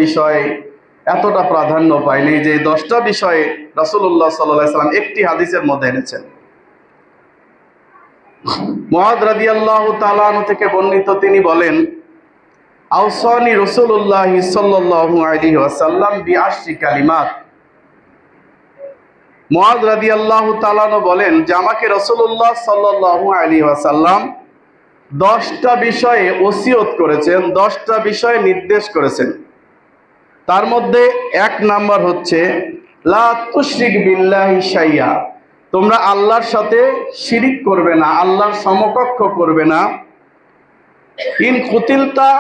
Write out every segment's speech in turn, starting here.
বিষয়ে এতটা প্রাধান্য পায়নি যে 10টা বিষয়ে রাসূলুল্লাহ সাল্লাল্লাহু আলাইহি সাল্লাম একটি হাদিসের মধ্যে এনেছেন। মুআয রাদিয়াল্লাহু তাআলা আনহু থেকে বর্ণিত, তিনি বলেন, আওসানি রাসূলুল্লাহ সাল্লাল্লাহু আলাইহি ওয়াসাল্লাম বিআশরি কালিমাত। মুআয রাদিয়াল্লাহু তাআলা আনহু বলেন যে আমাকে রাসূলুল্লাহ সাল্লাল্লাহু আলাইহি ওয়াসাল্লাম 10টা বিষয়ে ওসিয়ত করেছেন, 10টা বিষয়ে নির্দেশ করেছেন। তার মধ্যে 1 নাম্বার হচ্ছে লা তুশরিক বিল্লাহি শাইয়া, তোমরা আল্লাহর সাথে শিরিক করবে না, আল্লাহর সমকক্ষ করবে না। ইন কুতিলতা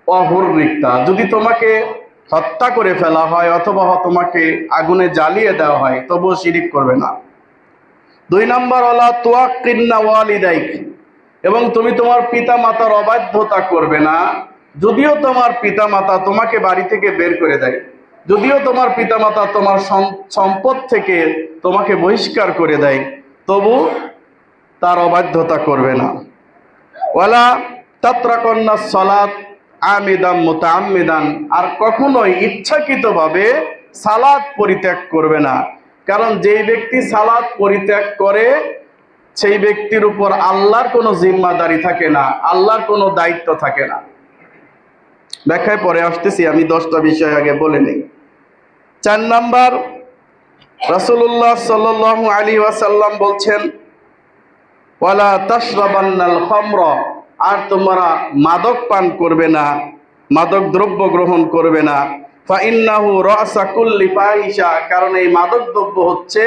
ওয়া হুররিকতা, যদি তোমাকে হত্যা করে ফেলা হয় অথবা তোমাকে আগুনে জ্বালিয়ে দেওয়া হয় তবুও শিরিক করবে না। 2 নাম্বার ওয়ালা তুআক্কিন্না ওয়ালিদাইক, এবং তুমি তোমার পিতামাতার অবাধ্যতা করবে না। যদিও তোমার পিতামাতা তোমাকে বাড়ি থেকে বের করে দেয়, যদিও তোমার পিতামাতা তোমার সম্পদ থেকে তোমাকে বহিষ্কার করে দেয়, তবু তার অবাধ্যতা করবে না। ওয়ালা তাতরাকুন্না সালাত আমিদাম মুতাআম্মিদান, আর কখনোই ইচ্ছাকৃতভাবে সালাত পরিত্যাগ করবে না, কারণ যেই ব্যক্তি সালাত পরিত্যাগ করে সেই ব্যক্তির উপর আল্লাহর কোনো জিম্মাদারি থাকে না, আল্লাহর কোনো দায়িত্ব থাকে না। ব্যাখ্যায় পরে আসতেছি, আমি 10টা বিষয় আগে বলে নেই। 4 নাম্বার, রাসূলুল্লাহ সাল্লাল্লাহু আলাইহি ওয়াসাল্লাম বলছেন, ওয়ালা তাশরাবান্নাল খামরা, আর তোমরা মাদক পান করবে না, মাদক দ্রব্য গ্রহণ করবে না। ফাইন্নাহু রাসা কুল্লি ফাহিশা, কারণ এই মাদক দ্রব্য হচ্ছে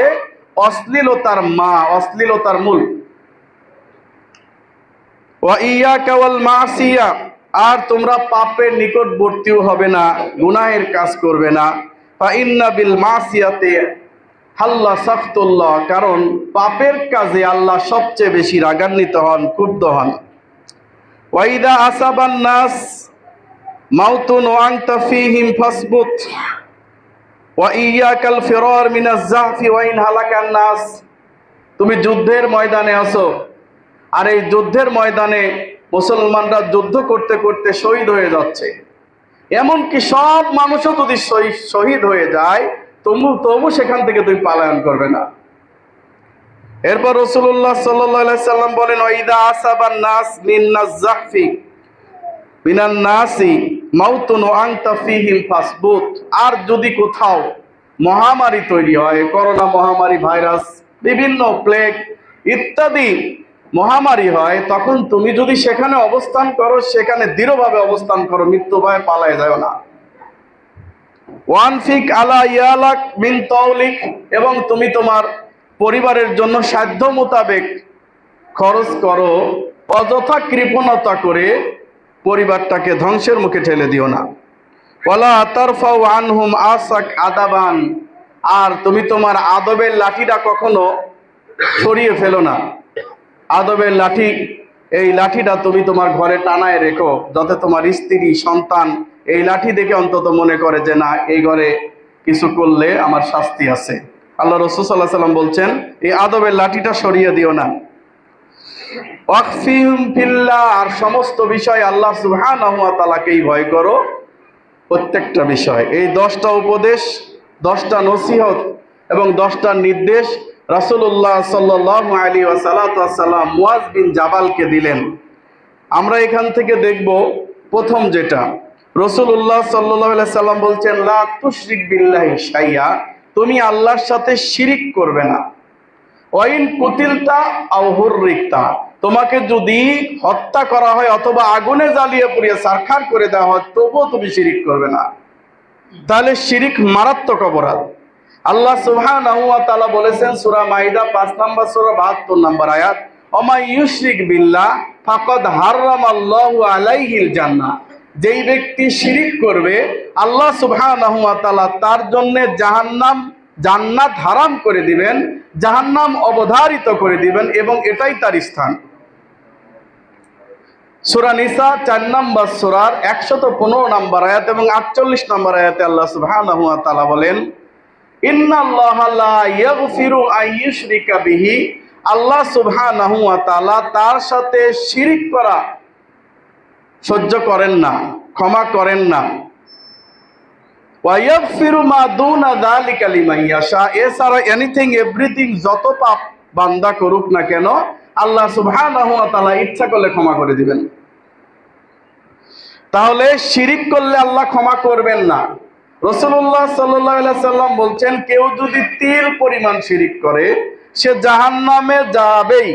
অশ্লীলতার মা, অশ্লীলতার মূল। ওয়া ইয়াকা ওয়াল মাসিয়া, আর তোমরা পাপের নিকটবর্তীও হবে না, গুনাহের কাজ করবে না। ফাইন্না বিল মাসিয়াতি হাল্লা সাখতুল্লাহ, কারণ পাপের কাজে আল্লাহ সবচেয়ে বেশি রাগান্বিত হন, ক্ষুব্ধ হন। ওয়াইদা আসাবান নাস মাউতুন ওয়া আনতা ফীহিম ফাসবুত ওয়া ইয়াকাল ফিরার মিনাজ জাহফি ওয়া ইন হালাকান নাস, তুমি যুদ্ধের ময়দানে আছো, আর এই যুদ্ধের ময়দানে মুসলমানরা যুদ্ধ করতে করতে শহীদ হয়ে যাচ্ছে, এমনকি সব মানুষও যদি শহীদ হয়ে যায় তবু সেখান থেকে তুমি পালায়ন করবে না। এরপর রাসূলুল্লাহ সাল্লাল্লাহু আলাইহি সাল্লাম বলেন, ওয়াইদা আসাবান নাস মিনাজ জাহফি মিনান নাসি মাউতুন ওয়া আনতা ফীহিম ফাসবুত, আর যদি কোথাও মহামারী তৈরি হয়, করোনা মহামারী, ভাইরাস, বিভিন্ন প্লেগ ইত্যাদি মহামারী হয়, তখন তুমি যদি সেখানে অবস্থান করো, সেখানে দৃঢ়ভাবে অবস্থান করো, মৃত্যু ভয়ে পালায় যাও না। ওয়ানফিক আলা ইয়ালাক মিন তাওলিক, এবং তুমি তোমার পরিবারের জন্য সাধ্য মোতাবেক খরচ করো, অযথা কৃপণতা করে পরিবারটাকে ধ্বংসের মুখে ঠেলে দিও না। ওয়ালা তারফাউ আনহুম আসাক আদাবান, আর তুমি তোমার আদবের লাঠিটা কখনো সরিয়ে ফেলো না। আদবের লাঠি, এই লাঠিটা তুমি তোমার ঘরে টানায় রেখো, যাতে তোমার স্ত্রী সন্তান এই লাঠি দেখে অন্তত মনে করে যে না, এই ঘরে কিছু করলে আমার শাস্তি আছে। আল্লাহ রাসূল সাল্লাল্লাহু আলাইহি ওয়াসাল্লাম বলছেন, এই আদবের লাঠিটা সরিয়ে দিও না। ওয়াকফিহুম ফিল্লাহ, আর সমস্ত বিষয় আল্লাহ সুবহানাহু ওয়া তাআলাকেই ভয় করো, প্রত্যেকটা বিষয়। এই 10টা উপদেশ, 10টা নসিহত এবং 10টা নির্দেশ রাসূলুল্লাহ সাল্লাল্লাহু আলাইহি ওয়াসাল্লাম মুআয বিন জাবালকে দিলেন। আমরা এখান থেকে দেখব, প্রথম যেটা, রাসূলুল্লাহ সাল্লাল্লাহু আলাইহি সাল্লাম বলছেন, লা তুশরিক বিল্লাহি শাইয়া, তুমি আল্লাহর সাথে শিরিক করবে না। ওয়াইন কুতিলতা আও হুররিকতা, তোমাকে যদি হত্যা করা হয় অথবা আগুনে জ্বালিয়ে পুড়িয়ে ছারখার করে দেওয়া হয় তবুও তুমি শিরিক করবে না। তাহলে শিরিক মারাত্মক অপরাধ। আল্লাহ সুবহানাহু ওয়া তাআলা বলেছেন সূরা মাইদা 5 নম্বর সূরা 72 নম্বর আয়াত, ওমা ইউশরিক বিল্লাহ ফাকাদ হারামাল্লাহু আলাইহিল জান্নাহ, যেই ব্যক্তি শিরিক করবে আল্লাহ সুবহানাহু ওয়া তাআলা তার জন্য জান্নাত হারাম করে দিবেন, জাহান্নাম অবধারিত করে দিবেন, এবং এটাই তার স্থান। সূরা নিসা 4 নম্বর সূরার 115 নম্বর আয়াত এবং 48 নম্বর আয়াতে আল্লাহ সুবহানাহু ওয়া তাআলা বলেন, ইন্নাল্লাহা লা ইয়াগফিরু আন ইউশরিকা বিহি, আল্লাহ সুবহানাহু ওয়া তাআলা তার সাথে শিরিক করা সহ্য করেন না, ক্ষমা করেন না। ওয়া ইয়াগফিরু মা দুনা যালিকা লিমান ইয়াশা, এছাড়া এনিথিং এভরিথিং যত পাপ বান্দা করুক না কেন আল্লাহ সুবহানাহু ওয়া তাআলা ইচ্ছা করলে ক্ষমা করে দিবেন। তাহলে শিরিক করলে আল্লাহ ক্ষমা করবেন না। রাসূলুল্লাহ সাল্লাল্লাহু আলাইহি সাল্লাম বলছেন, কেউ যদি তিল পরিমাণ শিরিক করে সে জাহান্নামে যাবেই।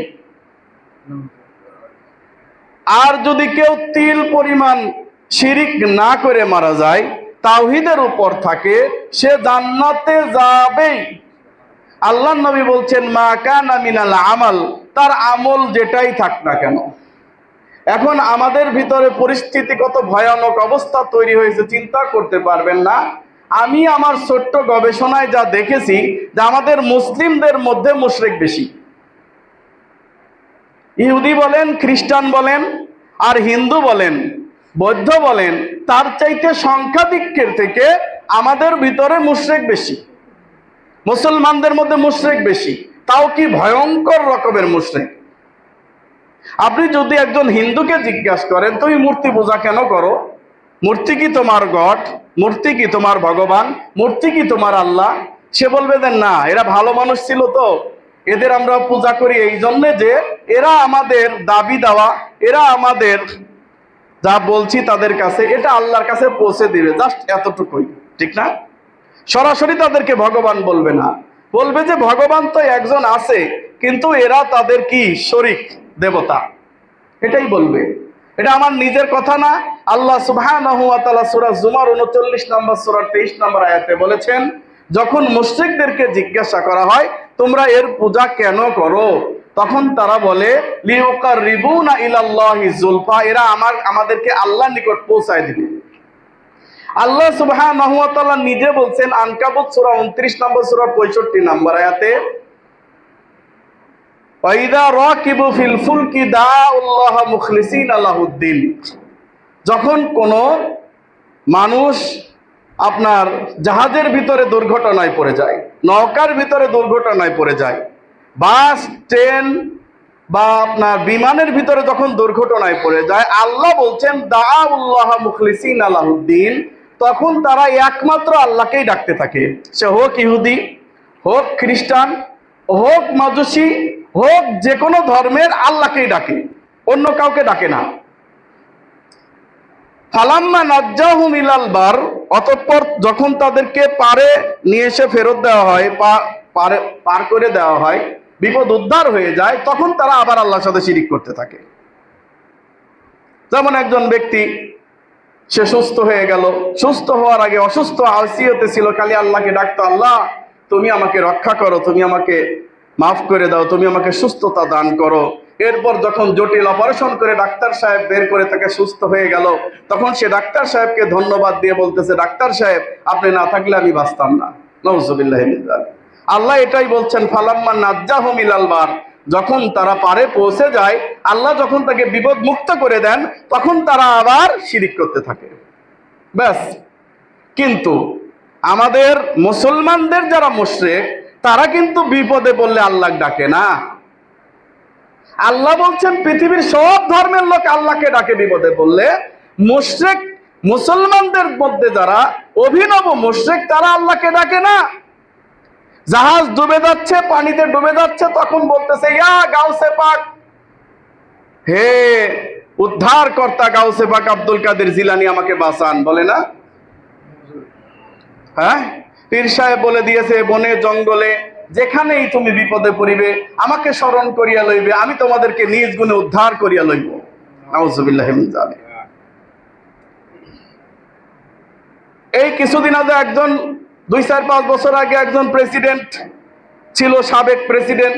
আর যদি কেউ তিল পরিমাণ শিরিক না করে মারা যায়, তাওহীদের উপর থাকে, সে জান্নাতে যাবেই। আল্লাহর নবী বলছেন, মা কানা মিনাল আমাল, তার আমল যেটাই থাক না কেন। এখন আমাদের ভিতরে পরিস্থিতি কত ভয়ানক অবস্থা তৈরি হয়েছে চিন্তা করতে পারবেন না। আমি আমার ছোট্ট গবেষণায় যা দেখেছি যে আমাদের মুসলিমদের মধ্যে মুশরিক বেশি। ইহুদি বলেন, খ্রিস্টান বলেন, আর হিন্দু বলেন, বৌদ্ধ বলেন, তার চাইতে সংখ্যাধিক্যের থেকে আমাদের ভিতরে মুশরিক বেশি। মুসলমানদের মধ্যে মুশরিক বেশি, তাও কি ভয়ঙ্কর রকমের মুশরিক। আপনি যদি একজন হিন্দুকে জিজ্ঞাসা করেন, তুমি মূর্তি পূজা কেন করো? মূর্তি কি তোমার গড? মূর্তি কি তোমার ভগবান? মূর্তি কি তোমার আল্লাহ? সে বলবে যে না, এরা ভালো মানুষ ছিল, তো এদের আমরা পূজা করি এই জন্যে যে এরা আমাদের দাবি দেওয়া, এরা আমাদের যা বলছি তাদের কাছে এটা আল্লাহর কাছে পৌঁছে দিবে, জাস্ট এতটুকুই, ঠিক না? সরাসরি তাদেরকে ভগবান বলবে না, বলবে যে ভগবান তো একজন আছে, কিন্তু এরা তাদের কি শরীক দেবতা, এটাই বলবে। এটা আমার নিজের কথা না, আল্লাহ সুবহানাহু ওয়া তাআলা সূরা জুমার 39 নম্বর সূরার 23 নম্বর আয়াতে বলেছেন, যখন মুশরিকদেরকে জিজ্ঞাসা করা হয় তোমরা এর পূজা কেন করো, তখন তারা বলে লিউকাররিবুনা ইলাল্লাহি যুলফা, এরা আমাদেরকে আল্লাহর নিকট পৌঁছায় দিবে। আল্লাহ সুবহানাহু ওয়া তাআলা নিজে বলছেন আনকাবুত সূরা 29 নম্বর সূরার 65 নম্বর আয়াতে, ওয়াইদা রাকিবু ফিল ফুলকি দাউল্লাহ মুখলিসিনা লাহুদ্দিন, যখন কোনো মানুষ আপনার জাহাজের ভিতরে দুর্ঘটনায় পড়ে যায়, নৌকার ভিতরে দুর্ঘটনায় পড়ে যায়, বাস, ট্রেন বা আপনার বিমানের ভিতরে যখন দুর্ঘটনায় পড়ে যায়, আল্লাহ বলছেন দাউল্লাহ মুখলিসিনা লাহুদ্দিন, তখন তারা একমাত্র আল্লাহকেই ডাকতে থাকে। সে হোক ইহুদি, হোক খ্রিস্টান, হোক মাজুসি, হোক যে কোনো ধর্মের, আল্লাহকেই ডাকে, অন্য কাউকে ডাকে না। ফালাম্মা নাজ্জাহুম ইলাল বার, অতঃপর যখন তাদেরকে পারে নিয়ে এসে ফেরত দেওয়া হয়, পার করে দেওয়া হয়, বিপদ উদ্ধার হয়ে যায়, তখন তারা আবার আল্লাহর সাথে শিরিক করতে থাকে। যেমন একজন ব্যক্তি, সে সুস্থ হয়ে গেল, সুস্থ হওয়ার আগে অসুস্থ আইসিইউতে ছিল, খালি আল্লাহকে ডাকতো, আল্লাহ তুমি আমাকে রক্ষা করো, তুমি আমাকে মাফ করে দাও, তুমি আমাকে সুস্থতা দান করো। এরপর যখন জটিল অপারেশন করে ডাক্তার সাহেব বের করে তাকে সুস্থ হয়ে গেল, তখন সে ডাক্তার সাহেবকে ধন্যবাদ দিয়ে বলতেছে, ডাক্তার সাহেব আপনি না থাকলে আমি বাঁচতাম না। নাউযুবিল্লাহি মিন যালিক। আল্লাহ এটাই বলছেন, ফালাম্মা নাজ্জাহুম ইলাল বার, যখন তারা পারে পৌঁছে যায়, আল্লাহ যখন তাকে বিপদ মুক্ত করে দেন, তখন তারা আবার শিরিক করতে থাকে, ব্যাস। কিন্তু আমাদের মুসলমানদের যারা মুশরিক, তারা কিন্তু বিপদে পড়লে আল্লাহ ডাকে না। আল্লাহ বলছেন পৃথিবীর সব ধর্মের লোক আল্লাহকে ডাকে বিপদে পড়লে, মুশরিক মুসলমানদের মধ্যে যারা অভিনব মুশরিক, তারা আল্লাহকে ডাকে না। জাহাজ ডুবে যাচ্ছে, পানিতে ডুবে যাচ্ছে, তখন বলতেছে ইয়া গাউসে পাক, হে উদ্ধার কর্তা গাউসে পাক আব্দুল কাদের জিলানী আমাকে বাঁচান, বলে না? হ্যাঁ, পীর সাহেব বলে দিয়েছে, বনে জঙ্গলে যেখানেই তুমি বিপদে পড়িবে আমাকে স্মরণ করিয়া লইবে, আমি তোমাদেরকে নিজ গুণে উদ্ধার করিয়া লইব। নাউযুবিল্লাহি মিন যালিক। এই কিছুদিন আগে একজন 2-4-5 বছর আগে একজন প্রেসিডেন্ট ছিল, সাবেক প্রেসিডেন্ট,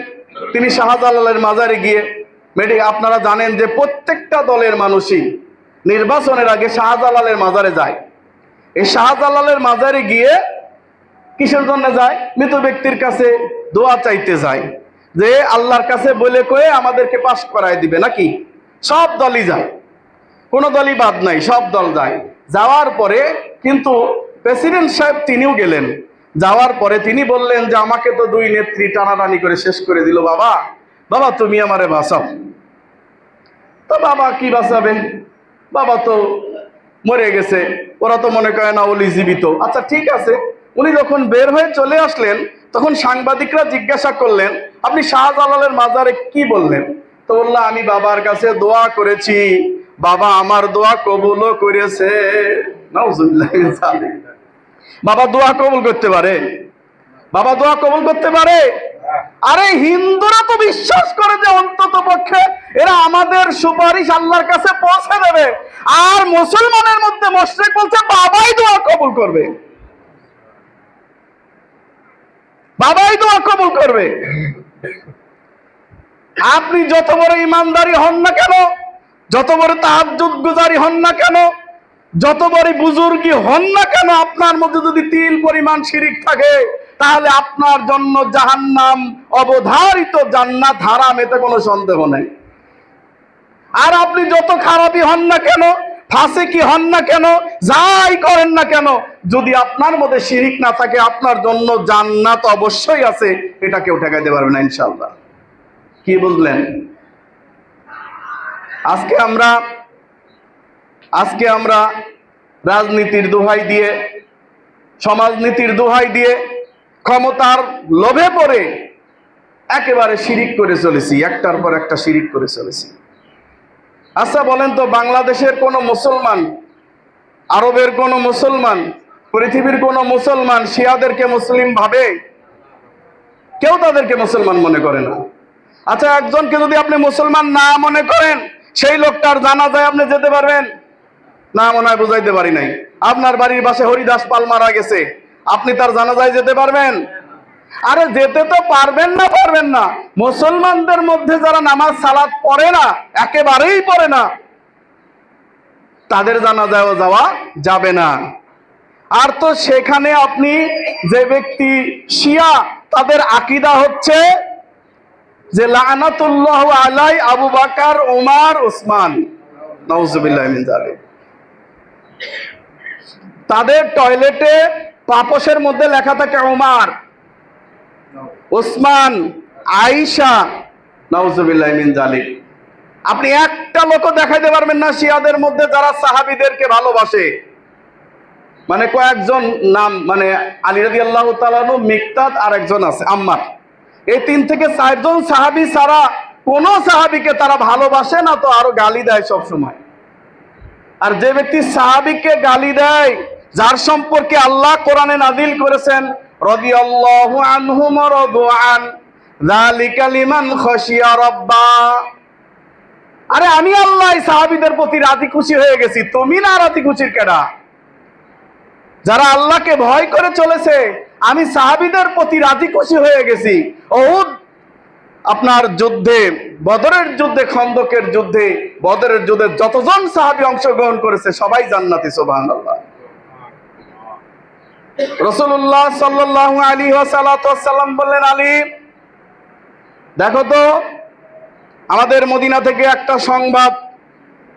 তিনি শাহজালালের মাজারে গিয়ে আপনারা জানেন যে প্রত্যেকটা দলের মানুষই নির্বাচনের আগে শাহজালালের মাজারে যায়। এই শাহজালালের মাজারে গিয়ে কিসের জন্য যায়? মৃত ব্যক্তির কাছে দোয়া চাইতে যায়, যে আল্লাহর কাছে বলে কয়ে আমাদেরকে পাস করায় দিবে নাকি। সব দলই যায়, কোনো দলই বাদ নাই, সব দল যায়। যাওয়ার পরে কিন্তু প্রেসিডেন্ট সাহেব তিনিও গেলেন। যাওয়ার পরে তিনি বললেন যে আমাকে তো 2 নেত্রী টানাটানি করে শেষ করে দিল, বাবা বাবা তুমি আমারে বাঁচাও। তো বাবা কি বাঁচাবে, বাবা তো মরে গেছে, ওরা তো মনে করে না ওলি জীবিত। আচ্ছা ঠিক আছে, উনি যখন বের হয়ে চলে আসলেন তখন সাংবাদিকরা জিজ্ঞাসা করলেন, আপনি শাহজালালের মাজারে কি বললেন? তো বলল, আমি বাবার কাছে দোয়া করেছি, বাবা আমার দোয়া কবুলও করেছে। নাউজুবিল্লাহ মিন যালিক। বাবা দোয়া কবুল করতে পারে? বাবা দোয়া কবুল করতে পারে? আরে হিন্দুরা তো বিশ্বাস করে যে অন্তত পক্ষে এরা আমাদের সুপারিশ আল্লাহর কাছে পৌঁছে দেবে, আর মুসলমানের মধ্যে মুশরিক বলছে বাবাই দোয়া কবুল করবে, বাবাই দোয়া কবুল করবে। আপনি যত বড় ইমানদারি হন না কেন, যত বড় তাহাজ্জুদ গুজারি হন না কেন, যত বড় বুজুর্গি হন না কেন, আপনার মধ্যে যদি তিল পরিমাণ শিরিক থাকে তাহলে আপনার জন্য জাহান্নাম অবধারিত, জান্নাত হারাম, এতে কোনো সন্দেহ নেই। আর আপনি যত খারাপই হন না কেন, ফাসিকি হন না কেন, যাই করেন না কেন, যদি আপনার মধ্যে শিরিক না থাকে আপনার জন্য জান্নাত অবশ্যই আছে, এটা কেউ ঠেকাইতে পারবে না ইনশাআল্লাহ। কি বুঝলেন? আজকে আমরা রাজনীতির দোহাই দিয়ে, সমাজনীতির দোহাই দিয়ে, ক্ষমতার লোভে পড়ে একেবারে শিরিক করে চলেছি, একটার পর একটা শিরিক করে চলেছি। আচ্ছা বলেন তো, বাংলাদেশের কোন মুসলমান, আরবের কোন মুসলমান, পৃথিবীর কোন মুসলমান শিয়াদেরকে মুসলিম ভাবে? কেউ তাদেরকে মুসলমান মনে করে না। আচ্ছা একজনকে যদি আপনি মুসলমান না মনে করেন, সেই লোকটার জানাজায় আপনি যেতে পারবেন? না, মনে হয় বুঝাইতে পারি নাই। আপনার বাড়ির পাশে হরিদাস পাল মারা গেছে, আপনি তার জানাজায় যেতে পারবেন? আরে যেতে তো পারবেন না। মুসলমানদের মধ্যে যারা নামাজ সালাত পড়ে না, একেবারেই পড়ে না, তাদের জানাজায়ও যাওয়া যাবে না। আর তো সেখানে আপনি যে ব্যক্তি শিয়া, তাদের আকীদা হচ্ছে যে লানাতুল্লাহু আলাই আবু বকর, ওমর, উসমান, নাউজুবিল্লাহ মিন যালিক। তাদের টয়লেটে পাপোশের মধ্যে লেখা থাকে ওমর, উসমান, আয়েশা, নাউজুবিল্লাহ মিন যালিক। আপনি একটা লোকও দেখাইতে পারবেন না শিয়াদের মধ্যে যারা সাহাবীদেরকে ভালোবাসে। মানে কয়েকজন নাম, মানে আলী রাদিয়াল্লাহু তাআলা আনহু, মিকদাদ, আর একজন আছে আম্মার, এই 3 থেকে 4 জন সাহাবী ছাড়া কোন সাহাবীকে তারা ভালোবাসে না, তো আরো গালি দেয় সব সময়। আর যে ব্যক্তি সাহাবীকে গালি দেয়, যার সম্পর্কে আল্লাহ কোরআনে নাযিল করেছেন রাদিয়াল্লাহু আনহুম ওয়া রাদু আন যালিকা লিমান খাশিয়া রাব্বা, আরে আমি আল্লাহ সাহাবীদের প্রতি রাজি খুশি হয়ে গেছি, তুমি না রাজি খুশির কেডা? যারা আল্লাহকে ভয় করে চলেছে, আমি সাহাবীদের প্রতি রাজি খুশি হয়ে গেছি। উহুদ আপনার যুদ্ধে, বদরের যুদ্ধে, খন্দকের যুদ্ধে, বদরের যুদ্ধে যতজন সাহাবী অংশগ্রহণ করেছে সবাই জান্নাতি, সুবহানাল্লাহ। রাসূলুল্লাহ সাল্লাল্লাহু আলাইহি ওয়াসাল্লাম বললেন, আলী দেখো তো, আমাদের মদিনা থেকে একটা সংবাদ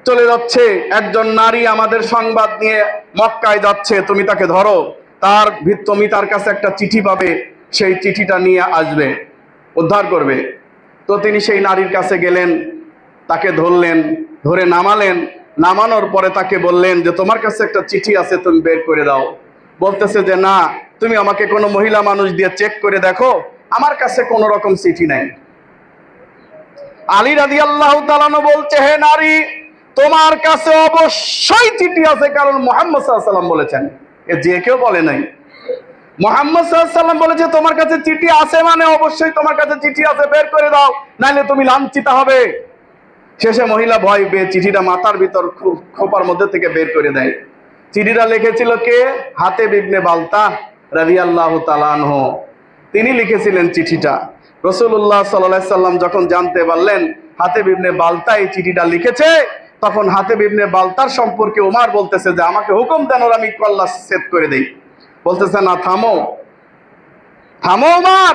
চলে যাচ্ছে, একজন নারী আমাদের সংবাদ নিয়ে মক্কায় যাচ্ছে, তুমি তাকে ধরো, তুমি তার কাছে একটা চিঠি পাবে, সেই চিঠিটা নিয়ে আসবে, উদ্ধার করবে। তো তিনি সেই নারীর কাছে গেলেন, তাকে ধরলেন, ধরে নামালেন, নামানোর পরে তাকে বললেন যে তোমার কাছে একটা চিঠি আছে, তুমি বের করে দাও। বলতেছে যে না, তুমি আমাকে কোনো মহিলা মানুষ দিয়ে চেক করে দেখো, আমার কাছে কোনো রকম চিঠি নাই। আলী রাদিয়াল্লাহু তাআলা বলছে, হে নারী, তোমার কাছে অবশ্যই চিঠি আছে, কারণ মুহাম্মদ সাল্লাল্লাহু আলাইহি ওয়াসাল্লাম বলেছেন, এ যে কেউ বলে নাই। মুহাম্মদ সাল্লাল্লাহু আলাইহি ওয়াসাল্লাম বলেছে তোমার কাছে চিঠি আছে, মানে অবশ্যই তোমার কাছে চিঠি আছে, বের করে দাও, নাইলে তুমি লাঞ্ছিত হবে। শেষে মহিলা ভয় পেয়ে চিঠিটা মাথার ভিতর খোপার মধ্যে থেকে বের করে দেয়। চিঠিটা লিখেছিল কে? হাতেব ইবনে বালতাহ রাদিয়াল্লাহু তাআলা আনহু, তিনি লিখেছিলেন চিঠিটা। রাসূলুল্লাহ সাল্লাল্লাহু আলাইহি সাল্লাম যখন জানতে পারলেন হাতেব ইবনে বালতা এই চিঠিটা লিখেছে, তখন হাতেব ইবনে বালতার সম্পর্কে ওমর বলতেছে যে আমাকে হুকুম দেন, ওর আমি কল্লা সেট করে দেই। বলতেছে না, থামো ওমর,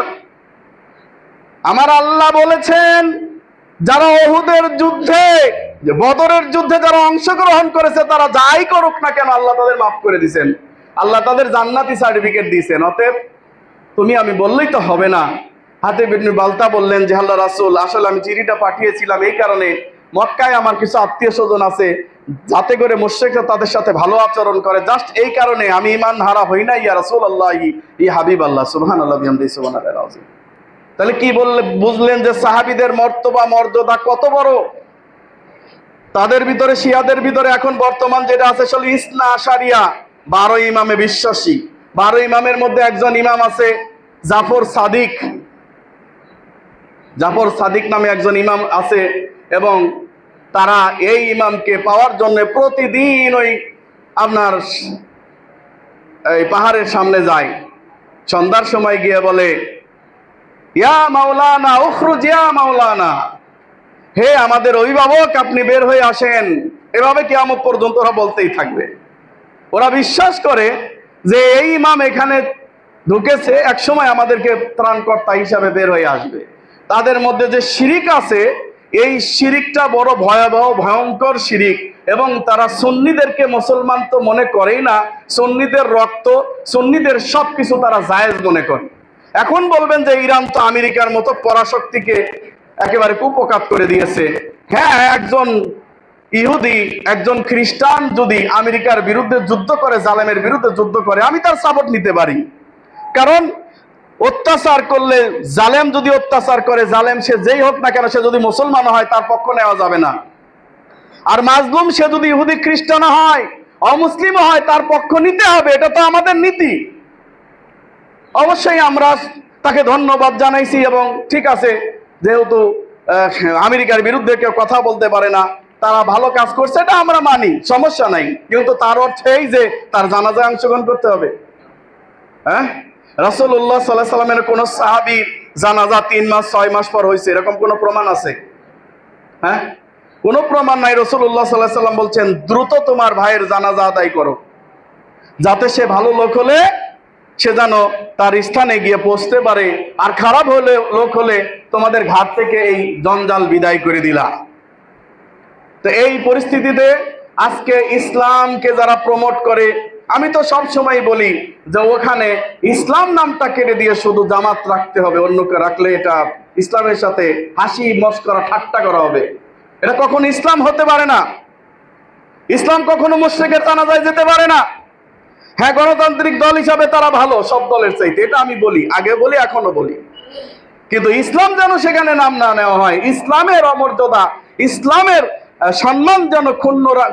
আমার আল্লাহ বলেছেন যারা উহুদের যুদ্ধে, যে বদরের যুদ্ধে যারা অংশগ্রহণ করেছে, তারা যাই করুক না কেন আল্লাহ তাদের মাফ করে দিয়েছেন, আল্লাহ তাদের জান্নাতি সার্টিফিকেট দিয়েছেন, অতএব তুমি আমি বললেই তো হবে না। হাতেব ইবনে বালতা বললেন যে আল্লাহ রাসূল, আসলে আমি চিঠিটা পাঠিয়েছিলাম এই কারণে মক্কায় আমার কিছু আত্মীয় স্বজন আছে, যাতে করে মুশরিকরা তাদের সাথে ভালো আচরণ করে, জাস্ট এই কারণে আমি ঈমান হারা হই না ইয়া রাসূলুল্লাহ, ইয়া হাবিবাল্লাহ। সুবহানাল্লাহ বিহামদিহি সুবহানাল্লাহিল আযীম। তাহলে কি বুঝলেন যে সাহাবীদের মর্তবা মর্যাদা কত বড়। তাদের ভিতরে, শিয়াদের ভিতরে এখন বর্তমান যেটা আছে সেটা ইসনা আশারিয়া, 12 ইমামে বিশ্বাসী। 12 ইমামের মধ্যে একজন ইমাম আছে জাফর সাদিক। জাফর সাদিক নামে একজন ইমাম আছে, এবং তারা এই ইমামকে পাওয়ার জন্য প্রতিদিন ওই আপনার এই পাহাড়ের সামনে যায়। সন্ধ্যার সময় গিয়ে বলে, ইয়া মাওলানা উখরুজ ইয়া মাওলানা, হে আমাদের অভিভাবক আপনি বের হয়ে আসেন। এভাবে কিয়ামত পর্যন্ত ওরা বলতেই থাকবে। ওরা বিশ্বাস করে যে এই ইমাম এখানে ঢুকেছে, এক সময় আমাদেরকে ত্রাণকর্তা হিসাবে বের হয়ে আসবে। তাদের মধ্যে যে শিরিক আছে, এই শিরিকটা বড় ভয়াবহ ভয়ঙ্কর শিরিক, এবং তারা সুন্নিদেরকে মুসলমান তো মনে করেই না, সুন্নিদের রক্ত, সুন্নিদের সবকিছু তারা জায়েজ মনে করে। এখন বলবেন যে ইরান তো আমেরিকার মতো পরাশক্তিকে একেবারে কুপকাত করে দিয়েছে। হ্যাঁ, একজন ইহুদি, একজন খ্রিস্টান যদি আমেরিকার বিরুদ্ধে যুদ্ধ করে, জালেমের বিরুদ্ধে যুদ্ধ করে, আমি তার সাপোর্ট নিতে পারি। কারণ অত্যাচার করলে, জালেম যদি অত্যাচার করে, জালেম সে যেই হোক না কেন, সে যদি মুসলমান হয় তার পক্ষ নেওয়া যাবে না। আর মাজলুম সে যদি ইহুদি খ্রিস্টান হয়, অমুসলিম হয়, তার পক্ষ নিতে হবে। এটা তো আমাদের নীতি। অবশ্যই আমরা তাকে ধন্যবাদ জানাইছি, এবং ঠিক আছে, যেহেতু আমেরিকার বিরুদ্ধে কেউ কথা বলতে পারে না, তারা ভালো কাজ করছে, এটা আমরা মানি, সমস্যা নাই। কিন্তু তার অর্থ এই যে তার জানাজায় অংশগ্রহণ করতে হবে? হ্যাঁ, রাসূলুল্লাহ সাল্লাল্লাহু আলাইহি সাল্লামের কোন সাহাবী জানাজা 3 মাস 6 মাস পর হয়েছে, এরকম কোন প্রমাণ আছে? হ্যাঁ, কোনো প্রমাণ নাই। রাসূলুল্লাহ সাল্লাল্লাহু আলাইহি সাল্লাম বলছেন, দ্রুত তোমার ভাইয়ের জানাজা আদায় করো, যাতে সে ভালো লোক হলে সে যেন তার স্থানে গিয়ে পৌঁছতে পারে, আর খারাপ হলে লোক হলে তোমাদের ঘাট থেকে এই জঞ্জাল বিদায় করে দিলা। তো এই পরিস্থিতিতে আজকে ইসলামকে যারা প্রমোট করে, আমি তো সব সময় বলি যে ওখানে ইসলাম নামটা কেটে দিয়ে শুধু জামাত রাখতে হবে, অন্যকে রাখলে এটা ইসলামের সাথে হাসি মশকরা ঠাট্টা করা হবে। এটা কখনো ইসলাম হতে পারে না। ইসলাম কখনো মুশরিকের জানাজায় যেতে পারে না। হ্যাঁ, গণতান্ত্রিক দল হিসাবে তারা ভালো সব দলের চাইতে, এটা আমি বলি, আগে বলি, এখনো বলি। কিন্তু ইসলাম যেন সেখানে নাম না নেওয়া হয়, ইসলামের অমর্যাদা, ইসলামের সম্মান যেন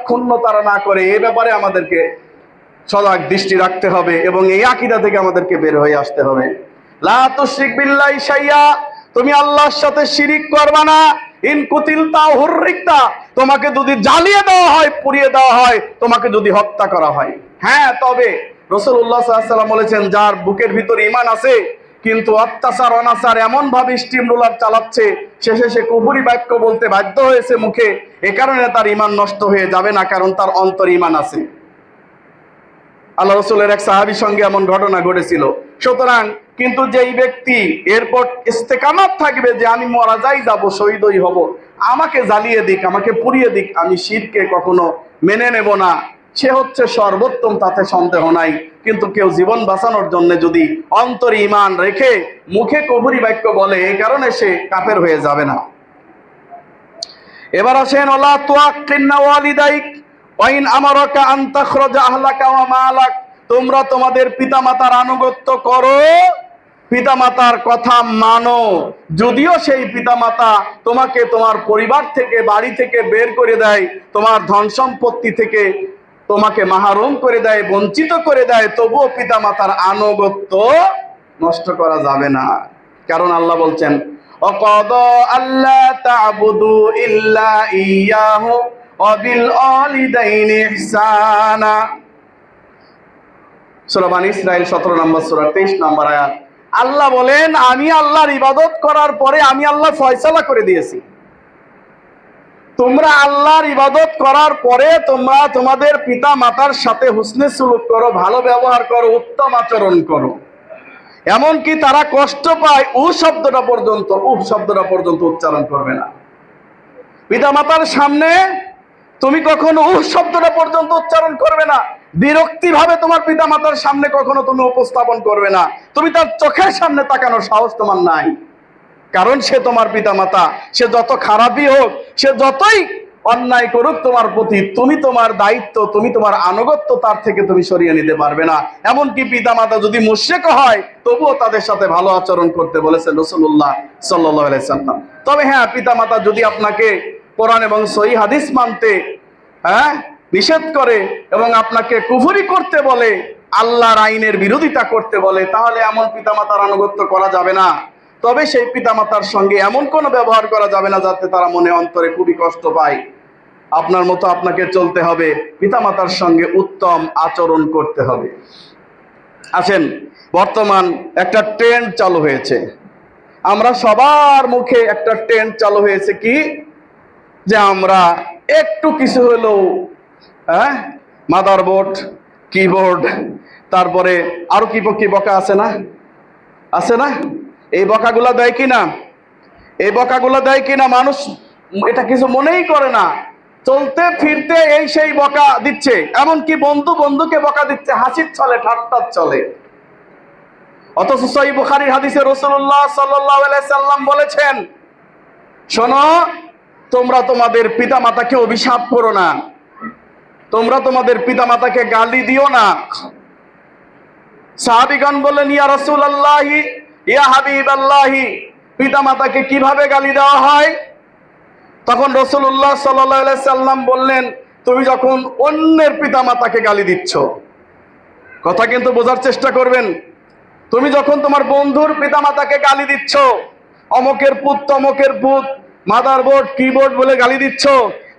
ক্ষুণ্ণ তারা না করে, এ ব্যাপারে আমাদেরকে সজাগ দৃষ্টি রাখতে হবে, এবং এই আকীদা থেকে আমাদেরকে বের হয়ে আসতে হবে। লা তুশরিক বিল্লাহি শাইয়া, তুমি আল্লাহর সাথে শিরিক করবা না। ইন কুতিলতা হুররিকতা, তোমাকে যদি জ্বালিয়ে দেওয়া হয়, পুড়িয়ে দেওয়া হয়, তোমাকে যদি হত্যা করা হয়, হ্যাঁ, তবে রাসূলুল্লাহ সাল্লাল্লাহু আলাইহি ওয়াসাল্লাম বলেছেন, যার বুকের ভিতর ঈমান আছে কিন্তু অত্যাচার অনাচার এমন ভাবে স্টিম রোলার চালাচ্ছে, শেষে সে কুফরি বাক্য বলতে বাধ্য হয়েছে মুখে, এ কারণে তার ঈমান নষ্ট হয়ে যাবে না, কারণ তার অন্তর ঈমান আছে। আল্লাহ রাসূলের এক সাহাবীর সঙ্গে এমন ঘটনা ঘটেছিল। সুতরাং কিন্তু যেই ব্যক্তি এরপর ইস্তেকামাত থাকবে যে আমি মারা যাই, যাব, শহীদই হব, আমাকে জ্বালিয়ে দিক, আমাকে পুড়িয়ে দিক, আমি শিরকে কখনো মেনে নেব না, সে হচ্ছে সর্বোত্তম, তাতে সন্দেহ নাই। কিন্তু কেউ জীবন বাঁচানোর জন্য যদি অন্তরে ঈমান রেখে মুখে কুফরি বাক্য বলে, এই কারণে সে কাফের হয়ে যাবে না। এবার আসেন, ওয়ালা তুআক্কিন্না ওয়ালিদাইক ওয়া ইন আমারাকা আন তাখরাজা আহলাকা ওয়া মালাক, তোমরা তোমাদের পিতামাতার আনুগত্য করো, পিতামাতার কথা মানো, যদিও সেই পিতামাতা তোমাকে তোমার পরিবার থেকে, বাড়ি থেকে বের করে দেয়, তোমার ধন সম্পত্তি থেকে তোমাকে মাহরুম করে দেয়, বঞ্চিত করে দেয়, তবুও পিতামাতার আনুগত্য নষ্ট করা যাবে না। কারণ আল্লাহ বলছেন, ওয়াকাদা আল্লা তা'বুদু ইল্লা ইয়াহু ওয়া বিল ওয়ালিদাইনি ইহসানা। সূরা বানী ইসরাঈল 17 নম্বর সূরা 23 নম্বর আয়াত। আল্লাহ বলেন, আমি আল্লাহর ইবাদত করার পরে আমি আল্লাহ ফয়সালা করে দিয়েছি, তোমরা আল্লাহর ইবাদত করার পরে তোমরা তোমাদের পিতা মাতার সাথে হুসনে সুলুক করো, ভালো ব্যবহার করো, উত্তম আচরণ করো। এমনকি তারা কষ্ট পায়, শব্দটা পর্যন্ত উচ্চারণ করবে না। পিতা মাতার সামনে তুমি কখনো শব্দটা পর্যন্ত উচ্চারণ করবে না। বিরক্তি ভাবে তোমার পিতা মাতার সামনে কখনো তুমি উপস্থাপন করবে না। তুমি তার চোখের সামনে তাকানোর সাহস তোমার নাই। কারণ সে তোমার পিতামাতা। সে যত খারাপই হোক, সে যতই অন্যায় করুক তোমার প্রতি, তুমি তোমার দায়িত্ব, তুমি তোমার আনুগত্য তার থেকে তুমি সরিয়ে নিতে পারবে না। এমনকি পিতামাতা যদি মুশরিক হয়, তবুও তাদের সাথে ভালো আচরণ করতে বলেছেন রাসূলুল্লাহ সাল্লাল্লাহু আলাইহি সাল্লাম। তবে হ্যাঁ, পিতামাতা যদি আপনাকে কোরআন এবং সহিহ হাদিস মানতে নিষেধ করে এবং আপনাকে কুফরি করতে বলে, আল্লাহর আইনের বিরোধিতা করতে বলে, তাহলে এমন পিতামাতার আনুগত্য করা যাবে না। তবে সেই পিতামাতার সঙ্গে এমন কোনো ব্যবহার করা যাবে না যাতে তারা মনে অন্তরে খুবই কষ্ট পায়। আপনার মতো আপনাকে চলতে হবে, পিতামাতার সঙ্গে উত্তম আচরণ করতে হবে। আসেন, বর্তমান একটা ট্রেন্ড চালু হয়েছে, আমরা সবার মুখে একটা ট্রেন্ড চালু হয়েছে কি, যে আমরা একটু কিছু হলেও মাদারবোর্ড, কিবোর্ড, তারপরে আরো কি বকা আছে না, আছে না? এই বকাগুলা দেয় কিনা, এই বকাগুলা দেয় কিনা মানুষ এটা কিছু মনেই করে না। চলতে ফিরতে এই সেই বকা দিচ্ছে, এমনকি বন্ধু বন্ধুকে বকা দিচ্ছে, হাসির ছলে, ঠাট্টার চলে। অথচ সহিহ বুখারীর হাদিসে রাসূলুল্লাহ সাল্লাল্লাহু আলাইহি সাল্লাম বলেছেন, শোনো, তোমরা তোমাদের পিতামাতাকে অভিশাপ করো না, তোমরা তোমাদের পিতামাতাকে গালি দিও না। সাহাবীগণ বললেন, ইয়া রাসূলুল্লাহি, ইয়া হাবিবাল্লাহি, পিতামাতাকে কিভাবে গালি দেওয়া হয়? তখন রাসূলুল্লাহ সাল্লাল্লাহু আলাইহি সাল্লাম বললেন, তুমি যখন অন্যের পিতামাতাকে গালি দিচ্ছ, কথা কিন্তু বোঝার চেষ্টা করবেন, তুমি যখন তোমার বন্ধুর পিতামাতাকে গালি দিচ্ছ, অমকের পুত তমকের পুত, মাদারবোর্ড কিবোর্ড বলে গালি দিচ্ছ,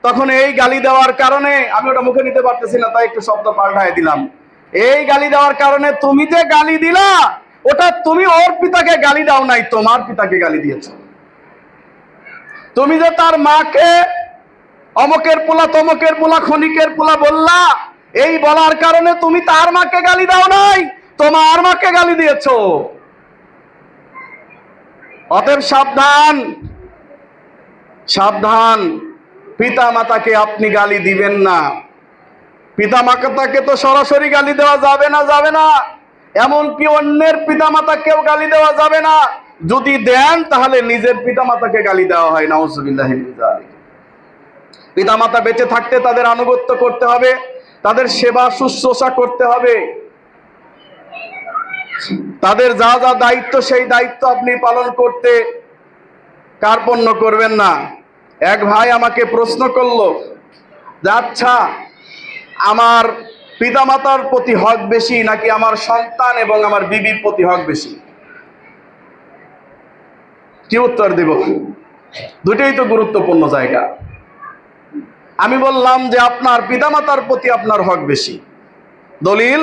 তখন এই গালি দেওয়ার কারণে, আমি ওটা মুখে নিতে পারতেছি না তাই একটু শব্দ পাল্টায় দিলাম, এই গালি দেওয়ার কারণে তুমি যে গালি দিলা, ওটা তুমি ওর পিতাকে গালি দাও নাই, তোমার পিতাকে গালি দিয়েছো। তুমি যে তার মাকে অমকের পোলা তমকের পোলা খনিকের পোলা বললা, এই বলার কারণে তুমি তার মাকে গালি দাও নাই, তোমার মাকে গালি দিয়েছো। অতএব সাবধান, সাবধান, পিতা মাতাকে আপনি গালি দিবেন না। পিতা মাতাকে তো সরাসরি গালি দেওয়া যাবে না, যাবে না, এমনকি অন্যের পিতা মাতাকেও গালি দেওয়া যাবে না। যদি দেন তাহলে নিজের পিতা মাতাকে গালি দেওয়া হয়, নাউজুবিল্লাহি মিন যালিক। পিতা মাতা বেঁচে থাকতে তাদের আনুগত্য করতে হবে, তাদের সেবা শুশ্রূষা করতে হবে, তাদের যা যা দায়িত্ব সেই দায়িত্ব আপনি পালন করতে কার্পণ্য করবেন না। এক ভাই আমাকে প্রশ্ন করলো যে, আচ্ছা, আমার পিতামাতার প্রতি হক বেশি নাকি আমার সন্তান এবং আমার বিবির প্রতি হক বেশি? কি উত্তর দিব? দুটোই তো গুরুত্বপূর্ণ জায়গা। আমি বললাম যে আপনার পিতামাতার প্রতি আপনার হক বেশি। দলিল?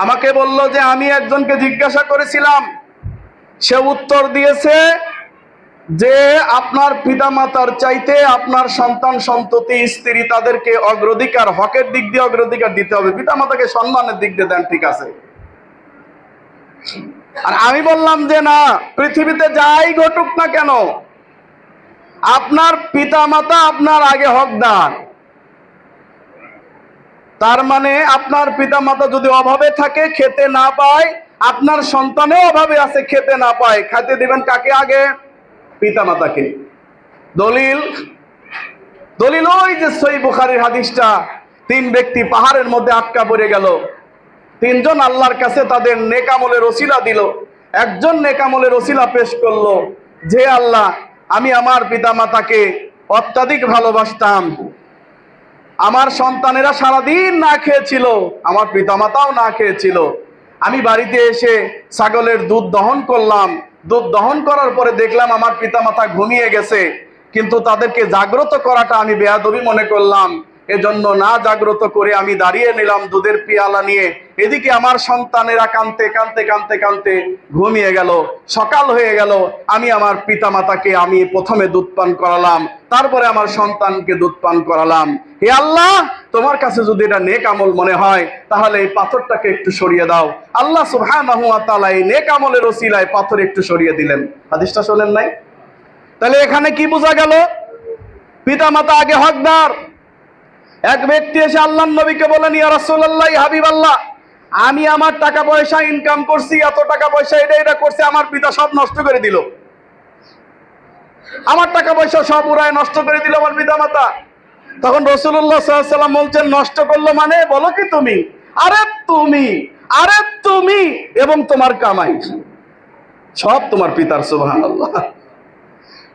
আমাকে বলল যে আমি একজনকে জিজ্ঞাসা করেছিলাম, সে উত্তর দিয়েছে যে আপনার পিতামাতার চাইতে আপনার সন্তান সন্ততি স্ত্রী তাদেরকে অগ্রাধিকার, হকের দিক দিয়ে অগ্রাধিকার দিতে হবে, পিতামাতাকে সম্মানের দিক দিয়ে দেন, ঠিক আছে। আর আমি বললাম যে না, পৃথিবীতে যাই ঘটুক না কেন, আপনার পিতামাতা আপনার আগে হকদার। তার মানে আপনার পিতামাতা যদি অভাবে থাকে, খেতে না পায়, আপনার সন্তানেও অভাবে আছে, খেতে না পায়, খাইতে দিবেন কাকে আগে? পিতামাতাকে। দলিল? দলিল ওই যে সহিহ বুখারীর হাদিসটা, 3 ব্যক্তি পাহাড়ের মধ্যে আটকা পড়ে গেল, 3 জন আল্লাহর কাছে তাদের নেক আমলের ওসিলা দিল। একজন নেক আমলের ওসিলা পেশ করলো, যে আল্লাহ, আমি আমার পিতামাতাকে অত্যাধিক ভালোবাসতাম, আমার সন্তানেরা সারাদিন না খেয়েছিল, আমার পিতামাতাও না খেয়েছিল, আমি বাড়িতে এসে ছাগলের দুধ দহন করলাম, দুধ দহন করার পরে দেখলাম আমার পিতামাতা ঘুমিয়ে গেছে, কিন্তু তাদেরকে জাগ্রত করাটা আমি বেয়াদবি মনে করলাম, এজন্য না জাগ্রত করে আমি দাঁড়িয়ে নিলাম দুধের পিয়ালা নিয়ে। এদিকে আমার সন্তানেরা কাঁদতে কাঁদতে কাঁদতে কাঁদতে ঘুমিয়ে গেল, সকাল হয়ে গেল, আমি আমার পিতামাতাকে আমি প্রথমে দুধ পান করালাম, তারপরে আমার সন্তানকে দুধ পান করালাম। হে আল্লাহ, তোমার কাছে যদি এটা নেক আমল মনে হয় তাহলে এই পাথরটাকে একটু সরিয়ে দাও। আল্লাহ সুবহানাহু ওয়া তাআলা এই নেক আমলের ওসিলায় পাথর একটু সরিয়ে দিলেন। হাদিসটা শোনেন নাই? তাহলে এখানে কি বোঝা গেল? পিতামাতা আগে হকদার। এক ব্যক্তি এসে আল্লাহর নবীকে বলেন, ইয়া রাসূলুল্লাহ, হাবিবাল্লাহ, আমি আমার টাকা পয়সা ইনকাম করছি, এত টাকা পয়সা এটা এটা করছে, আমার পিতা সব নষ্ট করে দিল। আমার টাকা পয়সা সব উড়ায় নষ্ট করে দিল আমার পিতামাতা। তখন রাসূলুল্লাহ সাল্লাল্লাহু আলাইহি ওয়াসাল্লাম বলছেন, নষ্ট করলো মানে বলো কি তুমি? আরে তুমি, আরে তুমি এবং তোমার কামাই সব তোমার পিতার। সুবহানাল্লাহ।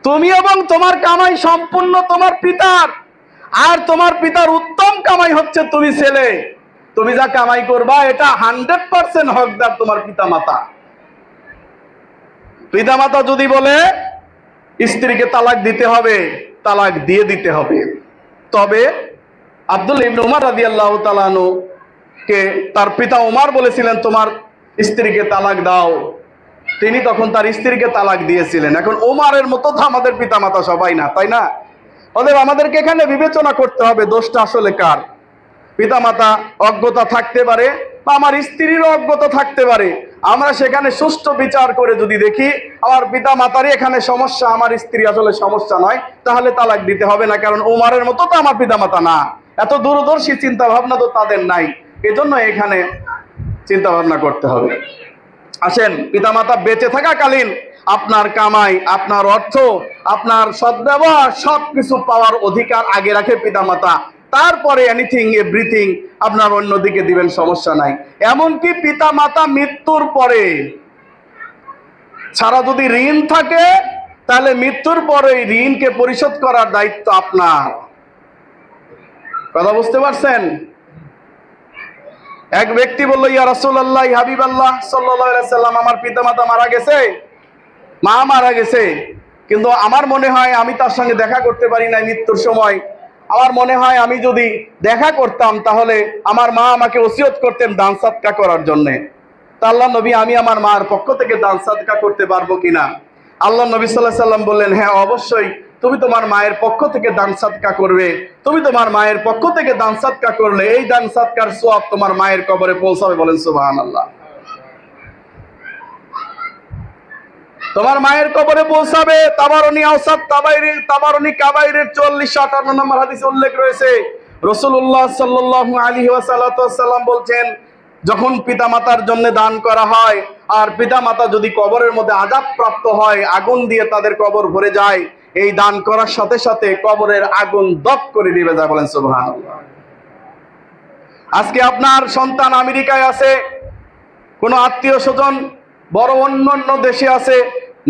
তুমি এবং তোমার কামাই সম্পূর্ণ তোমার পিতার। আর তোমার পিতার উত্তম কামাই হচ্ছে তুমি ছেলে। তুমি যা কামাই করবা এটা 100% হকদার তোমার পিতামাতা। পিতামাতা যদি বলে স্ত্রীকে তালাক দিতে হবে, তালাক দিয়ে দিতে হবে। তবে আব্দুল্লাহ ইবনে উমর রাদিয়াল্লাহু তাআলা আনহু কে তার পিতা উমর বলেছিলেন তোমার স্ত্রীকে তালাক দাও। তিনি তখন তার স্ত্রীকে তালাক দিয়েছিলেন। এখন ওমরের মতো তো আমাদের পিতামাতা সবাই না, তাই না? অতএব আমাদেরকে এখানে বিবেচনা করতে হবে দোষটা আসলে কার। পিতামাতা অজ্ঞতা থাকতে পারে বা আমার স্ত্রীরও অজ্ঞতা থাকতে পারে। আমরা সেখানে সুষ্ঠু বিচার করে যদি দেখি আমার পিতামাতারই এখানে সমস্যা, আমার স্ত্রী আসলে সমস্যা নয়, তাহলে তালাক দিতে হবে না। কারণ ওমরের মতো তো আমার পিতামাতা না, এত দূরদর্শী চিন্তা ভাবনা তো তাদের নাই। এজন্য এখানে চিন্তা ভাবনা করতে হবে। আসেন, পিতামাতা বেঁচে থাকাকালীন আপনার কামাই, আপনার অর্থ, আপনার সদ্ব্যবহার সবকিছু পাওয়ার অধিকার আগে রাখে পিতামাতা। তারপরে এনিথিং এভরিথিং আপনার অন্যদিকে দিবেন, সমস্যা নাই। এমনকি পিতামাতা মৃত্যুর পরে ছাড়া যদি ঋণ থাকে তাহলে মৃত্যুর পরে ঋণকে পরিশোধ করার দায়িত্ব আপনার। কথা বুঝতে পারছেন? এক ব্যক্তি বলল, ইয়া রাসূলুল্লাহ, হাবিবাল্লাহ সাল্লাল্লাহু আলাইহি সাল্লাম, আমার পিতামাতা মারা গেছে, মা মারা গেছে, কিন্তু আমার মনে হয় আমি তার সঙ্গে দেখা করতে পারি নাই মৃত্যুর সময়। আমার মনে হয় আমি যদি দেখা করতাম তাহলে আমার মা আমাকে ওসিয়ত করতেন দান সাদকা করার জন্য। তা আল্লাহ নবী, আমি আমার মার পক্ষ থেকে দান সাদকা করতে পারবো কিনা? আল্লাহ নবী সাল্লাল্লাহু আলাইহি সাল্লাম বললেন, হ্যাঁ অবশ্যই তুমি তোমার মায়ের পক্ষ থেকে দান সাদকা করবে। তুমি তোমার মায়ের পক্ষ থেকে দান সাদকা করলে এই দান সাদকার সওয়াব তোমার মায়ের কবরে পৌঁছাবে। বলেন সুবহানাল্লাহ। তোমার মায়ের কবরে পৌঁছাবে। তাবারনী আওসাত তাবারনী কাবাইরের 4458 নম্বর হাদিসে উল্লেখ রয়েছে, রাসূলুল্লাহ সাল্লাল্লাহু আলাইহি ওয়াসাল্লাম বলছেন, যখন পিতামাতার জন্য দান করা হয় আর পিতামাতা যদি কবরের মধ্যে আযাব প্রাপ্ত হয়, আগুন দিয়ে তাদের কবর ভরে যায়, এই দান করার সাথে সাথে কবরের আগুন দপ করে নিভে যায়। বলেন সুবহানাল্লাহ। আজকে আপনার সন্তান আমেরিকায় আছে, কোনো আত্মীয় স্বজন বড় অন্য দেশে আছে,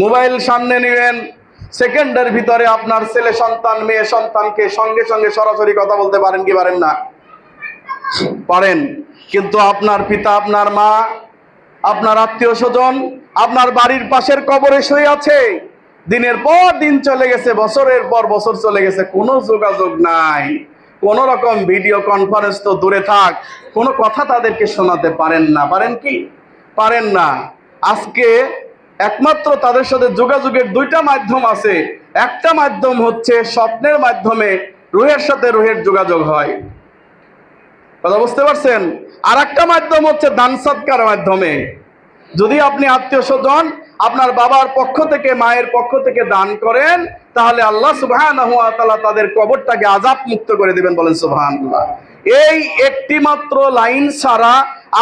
মোবাইল সামনে নিবেন, সেকেন্ডের ভিতরে আপনার ছেলে সন্তান মেয়ে সন্তানকে সঙ্গে সঙ্গে সরাসরি কথা বলতে পারেন কি পারেন না? পারেন। কিন্তু আপনার পিতা, আপনার মা, আপনার আত্মীয় স্বজন আপনার বাড়ির পাশের কবরে শুয়ে আছে, দিনের পর দিন চলে গেছে, বছরের পর বছর চলে গেছে, কোনো যোগাযোগ নাই, কোন রকম ভিডিও কনফারেন্স তো দূরে থাক, কোনো কথা তাদেরকে শোনাতে পারেন না। পারেন কি? পারেন না। আজকে একমাত্র তাদের সাথে যোগাযোগের দুইটা মাধ্যম আছে। একটা মাধ্যম হচ্ছে স্বপ্নের মাধ্যমে রুহের সাথে রুহের যোগাযোগ হয়। কথা বুঝতে পারছেন? আর একটা মাধ্যম হচ্ছে দান সাদকার মাধ্যমে। যদি আপনি আত্মীয় স্বজন আপনার বাবার পক্ষ থেকে, মায়ের পক্ষ থেকে দান করেন, তাহলে আল্লাহ সুবহানাহু ওয়া তাআলা তাদের কবরটাকে আযাব মুক্ত করে দিবেন। বলেন সুবহানাল্লাহ। এই একটি মাত্র লাইন ছাড়া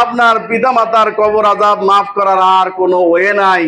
আপনার পিতামাতার কবর আযাব মাফ করার আর কোনো ওয়ে নাই।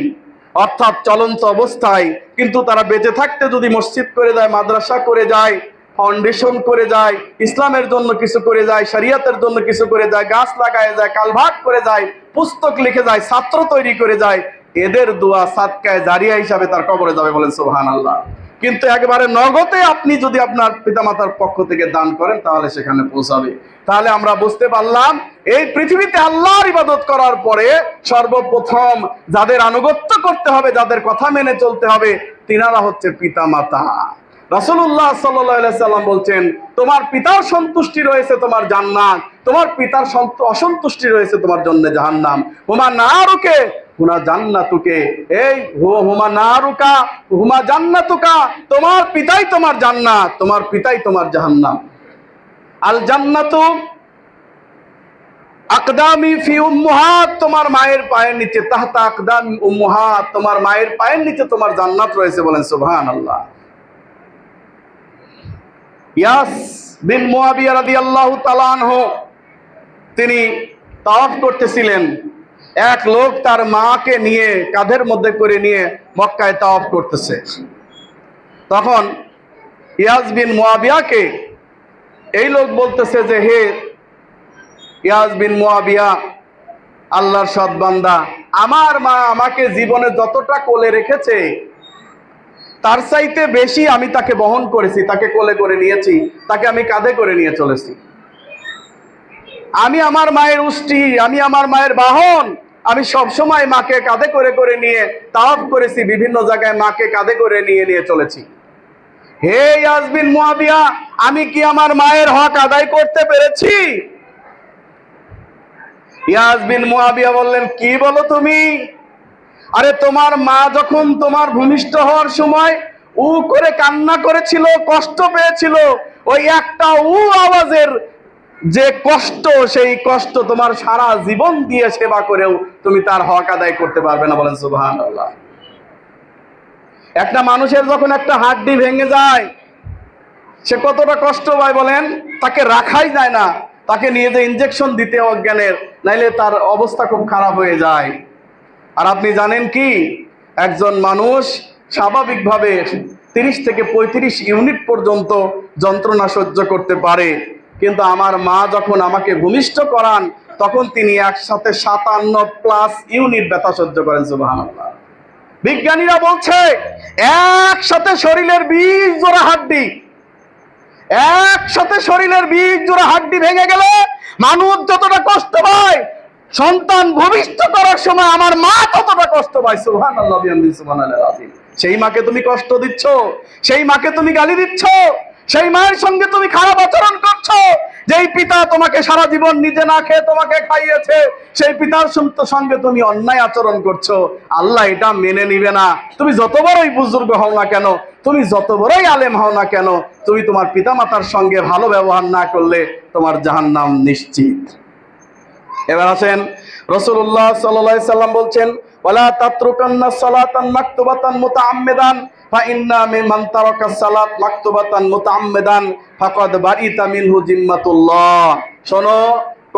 অর্থাৎ চলন্ত অবস্থায় কিন্তু তারা বেঁচে থাকতে যদি মসজিদ করে যায়, মাদ্রাসা করে যায়, ফাউন্ডেশন করে যায়, ইসলামের জন্য কিছু করে যায়, শরিয়তের জন্য কিছু করে যায়, গাছ লাগায় যায়, কালভার্ট করে যায়, পুস্তক লিখে যায়, ছাত্র তৈরি করে যায়, এদের দোয়া সাদকায়ে জারিয়া হিসাবে তার কবরে যাবে। বলেন সুবহানাল্লাহ। কিন্তু একেবারে নগদে আপনি যদি আপনার পিতামাতার পক্ষ থেকে দান করেন তাহলে সেখানে পৌঁছাবে। তাহলে আমরা বুঝতে পারলাম এই পৃথিবীতে আল্লাহর ইবাদত করার পরে সর্বপ্রথম যাদের আনুগত্য করতে হবে, যাদের কথা মেনে চলতে হবে, তিনারা হচ্ছে পিতামাতা। রাসূলুল্লাহ সাল্লাল্লাহু আলাইহি সাল্লাম বলছেন, তোমার পিতার সন্তুষ্টি রয়েছে তোমার জান্নাত, তোমার পিতার অসন্তুষ্টি রয়েছে তোমার জন্য জাহান্নাম। হুমা নারুকে হুনা জান্নাতুকে, এই হুমা নারুকা হুমা জান্নাতুকা, তোমার পিতাই তোমার জান্নাত, তোমার পিতাই তোমার জাহান্নাম। আল জান্নাতু আকদামি ফি উম্মুহাত, তোমার মায়ের পায়ের নিচে, তাহতা আকদামি উম্মুহাত, তোমার মায়ের পায়ের নিচে তোমার জান্নাত রয়েছে। বলেন সুবহানাল্লাহ। ইয়াস বিন মুয়াবিয়া রাদিয়াল্লাহু তাআলা আনহু, তিনি তাওয়াফ করতেছিলেন। এক লোক তার মাকে নিয়ে কাঁধের মধ্যে করে নিয়ে মক্কায় তাওয়াফ করতেছে। তখন ইয়াজ বিন মুয়াবিয়াকে এই লোক বলতেছে যে, হে ইয়াজ বিন মুয়াবিয়া, আল্লাহর সৎ বান্দা, আমার মা আমাকে জীবনে যতটা কোলে রেখেছে তার চাইতে বেশি আমি তাকে বহন করেছি, তাকে কোলে করে নিয়েছি, তাকে আমি কাঁধে করে নিয়ে চলেছি। আমি আমার মায়ের উষ্টি, আমি আমার মায়ের বাহন। আমি সবসময় মাকে কাঁধে করে করে নিয়ে তাওয়াফ করেছি, বিভিন্ন জায়গায় মাকে কাঁধে করে নিয়ে নিয়ে চলেছি। হে ইয়াজ বিন মুয়াবিয়া, আমি কি আমার মায়ের হক আদায় করতে পেরেছি? ইয়াজ বিন মুয়াবিয়া বললেন, কি বলো তুমি? আরে তোমার মা যখন তোমার ভূমিষ্ঠ হওয়ার সময় উ করে কান্না করেছিল, কষ্ট পেয়েছিল, ওই একটা উ আওয়াজের যে কষ্ট, সেই কষ্ট তোমার সারা জীবন দিয়ে সেবা করেও তুমি তার হক আদায় করতে পারবে না। বলেন সুবহানাল্লাহ। একটা মানুষের যখন একটা হাড্ডি ভেঙে যায় সে কতটা কষ্ট পায় বলেন? তাকে রাখাই যায় না, তাকে নিয়ে যে ইনজেকশন দিতে অজ্ঞানের, নাইলে তার অবস্থা খুব খারাপ হয়ে যায়। আর আপনি জানেন কি, একজন মানুষ স্বাভাবিকভাবে 30 থেকে 35 ইউনিট পর্যন্ত যন্ত্রণা সহ্য করতে পারে, কিন্তু আমার মা যখন আমাকে ভূমিষ্ঠ করান তখন তিনি একসাথে 57+ ইউনিট ব্যথা সহ্য করেন। সুবহানাল্লাহ। বিজ্ঞানীরা বলছে একসাথে শরীরের 20 জোড়া হাড্ডি, একসাথে শরীরের 20 জোড়া হাড্ডি ভেঙে গেলে মানুষ যতটা কষ্ট পায়, সন্তান ভূমিষ্ঠ করার সময় আমার মা ততটা কষ্ট পায়। সুবহানাল্লাহ, সুবহানাল্লাহ আযীম। সেই মাকে তুমি কষ্ট দিচ্ছ, সেই মাকে তুমি গালি দিচ্ছ, সেই মায়ের সঙ্গে তুমি খারাপ আচরণ করছো। যেই পিতা তোমাকে সারা জীবন নিজে না খেয়ে তোমাকে খাইয়েছে, সেই পিতার সঙ্গে তুমি অন্যায় আচরণ করছো। আল্লাহ এটা মেনে নিবে না। তুমি যত বড়ই বুজুর্গ হও না কেন, তুমি যত বড়ই আলেম হও না কেন, তুমি তোমার পিতা মাতার সঙ্গে ভালো ব্যবহার না করলে তোমার জাহান্নাম নিশ্চিত। এবার আছেন রাসূলুল্লাহ সাল্লাল্লাহু আলাইহি সাল্লাম বলছেন, ওয়ালা তাতরুকান্না সালাতান মাকতুবাতান মুতাআম্মিদান ফা ইন্না মিমান তারাকা সালাত মাকতুবাতান মুতাআম্মিদান ফাকাদ বারিতা মিনহু জিম্মাতুল্লাহ। শোনো,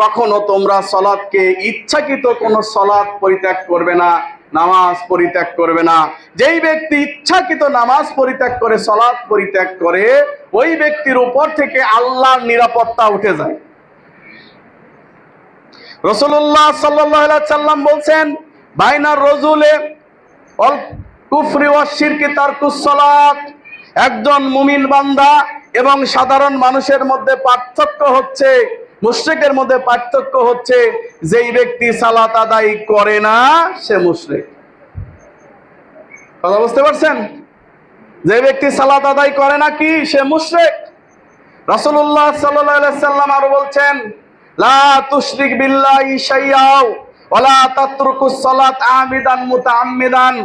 কখনো তোমরা সালাতকে ইচ্ছাকৃত কোনো সালাত পরিত্যাগ করবে না, নামাজ পরিত্যাগ করবে না। যেই ব্যক্তি ইচ্ছাকৃত নামাজ পরিত্যাগ করে, সালাত পরিত্যাগ করে, ওই ব্যক্তির উপর থেকে আল্লাহর নিরাপত্তা উঠে যায়। রাসূলুল্লাহ সাল্লাল্লাহু আলাইহি সাল্লাম বলছেন, বাইনার রাজুলে ওয়াল কুফরি ওয়াশ শিরকি তারকুস সালাত। একজন মুমিন বান্দা এবং সাধারণ মানুষের মধ্যে পার্থক্য হচ্ছে, মুশরিকের মধ্যে পার্থক্য হচ্ছে, যেই ব্যক্তি সালাত আদায় করে না সে মুশরিক। কথা বুঝতে পারছেন? যে ব্যক্তি সালাত আদায় করে না কি, সে মুশরিক। রাসূলুল্লাহ সাল্লাল্লাহু আলাইহি সাল্লাম আরো বলছেন, লা তুশরিক বিল্লাহি শাইআও ওয়ালা তাতরুকুস সালাত আমিদান মুতাআম্মিদান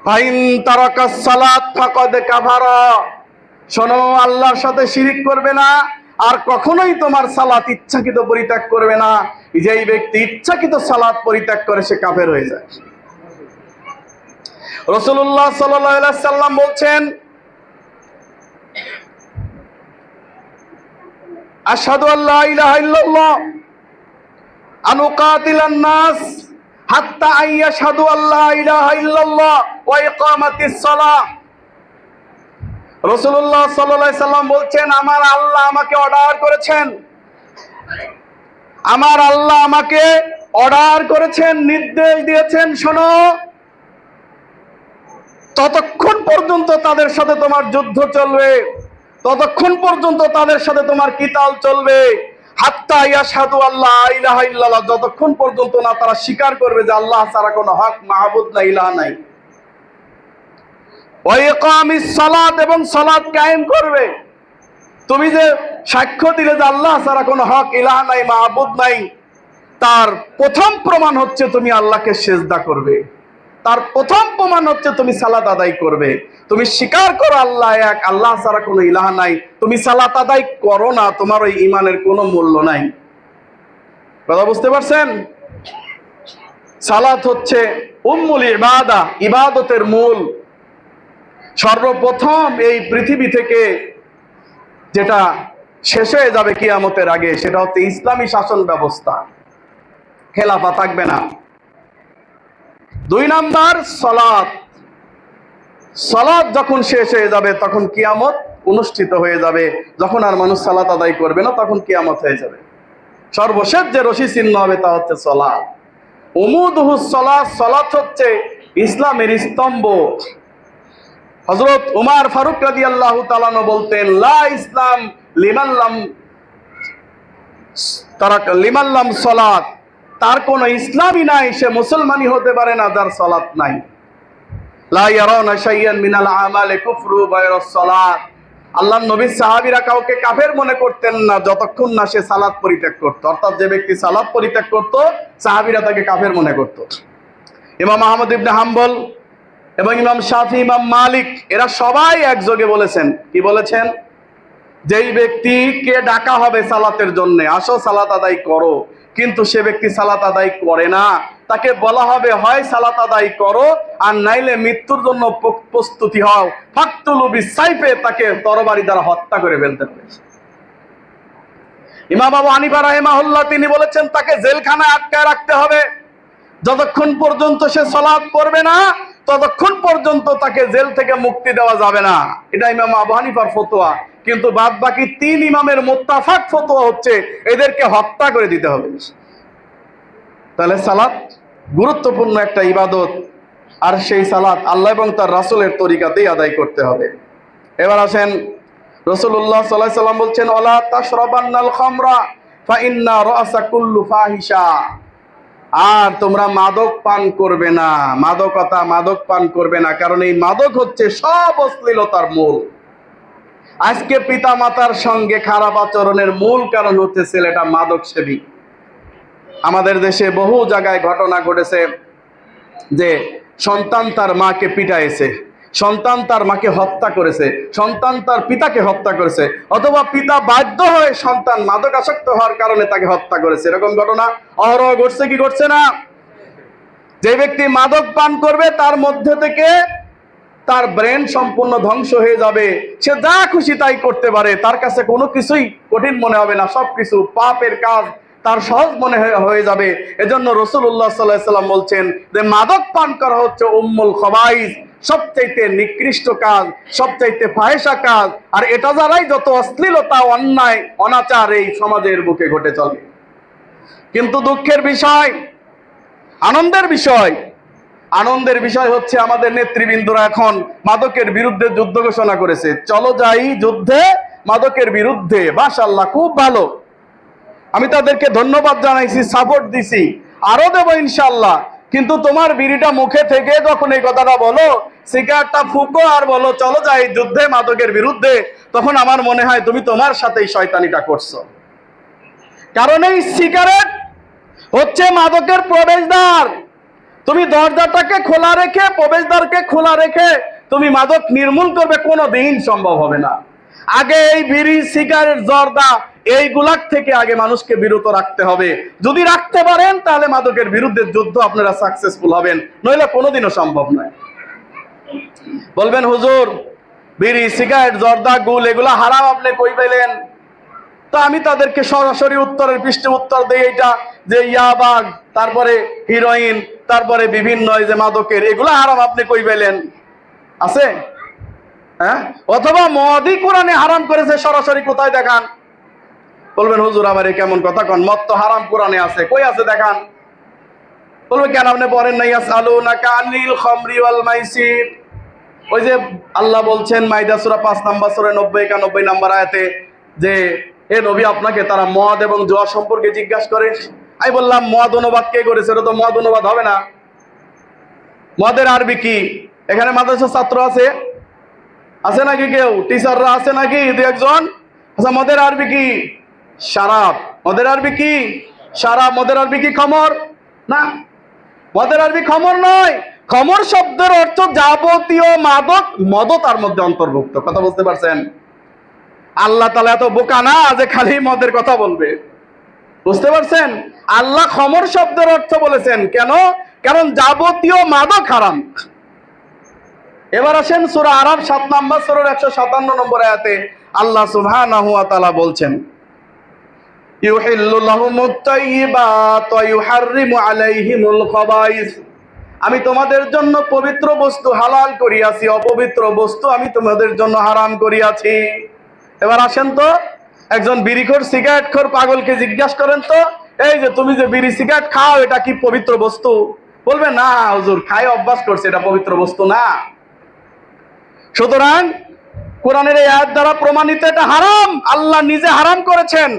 ফাইন তারাকাস সালাত ফাকাদ কাফারা। শোনো, আল্লাহর সাথে শিরিক করবে না, আর কখনোই তোমার সালাত ইচ্ছাকৃত পরিত্যাগ করবে না। যেই ব্যক্তি ইচ্ছাকৃত সালাত পরিত্যাগ করে সে কাফের হয়ে যায়। রাসূলুল্লাহ সাল্লাল্লাহু আলাইহি সাল্লাম বলছেন, আশহাদু আল্লা ইলাহা ইল্লাল্লাহ আনুকাতিলান নাস হাত্তা আইয়াশহাদু আল্লা ইলাহা ইল্লাল্লাহ ওয়া ইকামাতিস সালাহ। রাসূলুল্লাহ সাল্লাল্লাহু আলাইহি সাল্লাম বলছেন, আমার আল্লাহ আমাকে অর্ডার করেছেন, আমার আল্লাহ আমাকে অর্ডার করেছেন, নির্দেশ দিয়েছেন, শোনো, ততক্ষণ পর্যন্ত তাদের সাথে তোমার যুদ্ধ চলবে, ততক্ষণ পর্যন্ত তাদের সাথে তোমার কিতাল চলবে, হাত্তা ইয়াশহাদু আল্লা ইলাহা ইল্লাল্লাহ, যতক্ষণ পর্যন্ত না তারা স্বীকার করবে যে আল্লাহ ছাড়া কোনো হক মাহবুদ নাই, ইলাহ নাই। ওয়া ইকামিস সালাত, এবং সালাত কায়েম করবে। তুমি যে সাক্ষ্য দিলে যে আল্লাহ ছাড়া কোনো হক, ইলাহ নাই, মাহবুদ নাই, তার প্রথম প্রমাণ হচ্ছে তুমি আল্লাহকে সিজদা করবে। তার প্রথম প্রমাণ হচ্ছে তুমি সালাত আদায় করবে। তুমি স্বীকার করো আল্লাহ এক, আল্লাহ ছাড়া কোনো ইলাহ নাই, তুমি সালাত আদায় করো না, তোমার ওই ঈমানের কোনো মূল্য নাই। কথা বুঝতে পারছেন? সালাত হচ্ছে উম্মুল ইবাদা, ইবাদতের মূল। সর্বপ্রথম এই পৃথিবী থেকে যেটা শেষ হয়ে যাবে কিয়ামতের আগে, সেটা হচ্ছে ইসলামী শাসন ব্যবস্থা, খেলাফা থাকবে না। 2 নাম্বার সালাত। সালাত যখন শেষ হয়ে যাবে তখন কিয়ামত অনুষ্ঠিত হয়ে যাবে। যখন আর মানুষ সালাত আদায় করবে না তখন কিয়ামত হয়ে যাবে। সর্বশেষ যে রশি চিহ্ন হবে তা হচ্ছে সালাত। উমুদুহুস সালাত, সালাত হচ্ছে ইসলামের স্তম্ভ। হযরত উমর ফারুক রাদিয়াল্লাহু তাআলা বলতেন, লা ইসলাম লিমান লাম সালাত, তার কোনো ইসলামই নাই, সে মুসলমানই হতে পারে না যার সালাত নাই। লা ইয়ারাউনা শাইয়ান মিনাল আমালি কুফরু গায়রাস সালাত। আল্লাহর নবী সাহাবীরা কাউকে কাফের মনে করতেন না যতক্ষণ না সে সালাত পরিত্যাগ করত। অর্থাৎ যে ব্যক্তি সালাত পরিত্যাগ করত সাহাবীরা তাকে কাফের মনে করত। ইমাম আহমদ ইবনে হাম্বল এবং ইমাম শাফি, ইমাম মালিক এরা সবাই একযোগে বলেছেন, কি বলেছেন? যেই ব্যক্তিকে ডাকা হবে সালাতের জন্য, আসো সালাত আদায় করো, কিন্তু সে ব্যক্তি সালাত আদায় করে না, তাকে বলা হবে হয় সালাত আদায় করো আর নাইলে মৃত্যুর জন্য প্রস্তুতি হও। ফাকতুলু বিসাইফে, তাকে তরবারি দ্বারা হত্যা করে ফেলতে হবে। ইমাম আবু হানিফা রাহিমাহুল্লাহ তিনি বলেছেন তাকে জেলখানায় আটকায় রাখতে হবে। যতক্ষণ পর্যন্ত সে সালাত পড়বে না ততক্ষণ পর্যন্ত তাকে জেল থেকে মুক্তি দেওয়া যাবে না। এটা ইমাম আবু হানিফার ফতোয়া। কিন্তু বাদ বাকি তিন ইমামের মুত্তাফাক ফতোয়া হচ্ছে এদেরকে হত্যা করে দিতে হবে। তাহলে সালাত গুরুত্বপূর্ণ একটা ইবাদত, আর সেই সালাত আল্লাহ এবং তার রাসূলের তরিকাতেই আদায় করতে হবে। এবার আসেন, রাসূলুল্লাহ সাল্লাল্লাহু আলাইহি ওয়াসাল্লাম বলছেন, ওয়ালা তাশরাবান্নাল খামরা ফাইন্না রাসা কুল্লু ফাহিশা। আর তোমরা মাদক পান করবে না, মাদক পান করবে না, কারণ এই মাদক হচ্ছে সব অশ্লীলতার মূল। আজকে পিতা মাতার সঙ্গে খারাপ আচরণের মূল কারণ হচ্ছে ছেলেটা মাদক সেবী। আমাদের দেশে বহু জায়গায় ঘটনা ঘটেছে যে সন্তান তার মাকে পিটাইছে, সন্তান তার মাকে হত্যা করেছে, সন্তান তার পিতাকে হত্যা করেছে, অথবা পিতা বাধ্য হয়ে সন্তান মাদকাসক্ত হওয়ার কারণে তাকে হত্যা করেছে। এরকম ঘটনা অহরহ ঘটছে কি ঘটছে না? যে ব্যক্তি মাদক পান করবে তার মধ্যে থেকে তার ব্রেন সম্পূর্ণ ধ্বংস হয়ে যাবে। সে যা খুশি তাই করতে পারে, তার কাছে কোনো কিছুই কঠিন মনে হবে না, সবকিছু পাপের কাজ তার সহজ মনে হয়ে যাবে। এজন্য রাসূলুল্লাহ সাল্লাল্লাহু আলাইহি ওয়াসাল্লাম বলছেন যে মাদক পান করা হচ্ছে উম্মুল খাবাইস, সবচাইতে নিকৃষ্ট কাজ, সবচাইতে ফাহিশা কাজ। আর এটা দ্বারাই যত অশ্লীলতা, অন্যায়, অনাচার এই সমাজের বুকে ঘটে চলে। কিন্তু দুঃখের বিষয়, আনন্দের বিষয় হচ্ছে আমাদের নেতৃবৃন্দরা এখন মাদকের বিরুদ্ধে যুদ্ধ ঘোষণা করেছে। চলো যাই যুদ্ধে মাদকের বিরুদ্ধে। মাশাআল্লাহ, খুব ভালো। আমি তাদেরকে ধন্যবাদ জানাইছি, সাপোর্ট দিছি, আরো দেবো ইনশাআল্লাহ। কিন্তু তোমার বিড়িটা মুখে থেকে যখন এই কথাটা বলো, সিগারেটটা ফুঁকো আর বলো চলো যাই যুদ্ধে মাদকের বিরুদ্ধে, তখন আমার মনে হয় তুমি তোমার সাথেই শয়তানিটা করছো। কারণ এই সিগারেট হচ্ছে মাদকের প্রবেশদ্বার। তুমি দরজাটাকে খোলা রেখে, প্রবেশদ্বারকে খোলা রেখে তুমি মাদক নির্মূল করবে, কোনোদিন সম্ভব হবে না। আগে এই বিড়ি, সিগারেট, জর্দা এইগুলার থেকে আগে মানুষকে বিরত রাখতে হবে। যদি রাখতে পারেন তাহলে মাদকের বিরুদ্ধে যুদ্ধ আপনারা সাকসেসফুল হবেন, নইলে কোনোদিনও সম্ভব নয়। বলবেন হুজুর বিড়ি, সিগারেট, জর্দা, গুল এগুলা হারাম, আপনি কই পেলেন? তো আমি তাদেরকে সরাসরি উত্তরের পৃষ্ঠে উত্তর দেই এইটা যে ইয়াবা, তারপরে হিরোইন, তারপরে বিভিন্ন এই যে মাদকের, এগুলা হারাম, আপনি কই পেলেন? আছে? হ্যাঁ? অথবা মদই কোরআনে হারাম করেছে, সরাসরি কোথায় দেখান? বলবেন হুজুর আমার কেমন কথা কন, মদ তো হারাম কোরআনে আছে, কই আছে দেখান? বলবে কেন আপনি পড়েন নাই? ইয়াসআলুনাকা আনিল খামরি ওয়াল মাইসির। ওই যে আল্লাহ বলছেন মাইদা সূরা 5 নম্বর সূরা 90-91 নম্বর আয়াতে যে হে নবী আপনাকে তারা মদ এবং জুয়া সম্পর্কে জিজ্ঞাসা করে। আমি বললাম মদ অনুবাদ কে করেছে? এটা তো মদ অনুবাদ হবে না। মদের আরবি কি? এখানে মাদ্রাসার ছাত্র আছে নাকি? কেউ টিচাররা আছে নাকি? দু একজন। আচ্ছা, মদের আরবি কি? শারাব। মদের আরবি কি? শারাব। মদের আরবি কি? খমর? না, মদের আরবি খমর নয়। খমর শব্দের অর্থ যাবতীয় মাদক, মদও তার মধ্যে অন্তর্ভুক্ত। কথা বুঝতে পারছেন? আল্লাহ তাআলা এত বোকা না যে খালি মদের কথা বলবে। বুঝতে পারছেন? আল্লাহ খমর শব্দের অর্থ বলেছেন কেন? কারণ যাবতীয় মাদক হারাম। এবার আসেন সূরা আরাফ 7 নম্বর সূরার 157 নম্বর আয়াতে আল্লাহ সুবহানাহু ওয়া তাআলা বলছেন ইউহিল্লু লাহুমুত তাইয়্যিবাত ওয়া ইউহাররিমু আলাইহিমুল খাবাইস। আমি তোমাদের জন্য পবিত্র বস্তু হালাল করিয়াছি, অপবিত্র বস্তু আমি তোমাদের জন্য হারাম করিয়াছি। এবার আসেন তো, একজন বিড়িখোর সিগারেটখোর পাগলকে জিজ্ঞাসা করেন তো, এই যে তুমি যে বিড়ি সিগারেট খাও, এটা কি পবিত্র বস্তু? বলবে না হুজুর, খাই অভ্যাস করছে, এটা পবিত্র বস্তু না। সুতরাং কোরআনের এই আয়াত দ্বারা প্রমাণিত এটা হারাম, আল্লাহ নিজে হারাম করেছেন।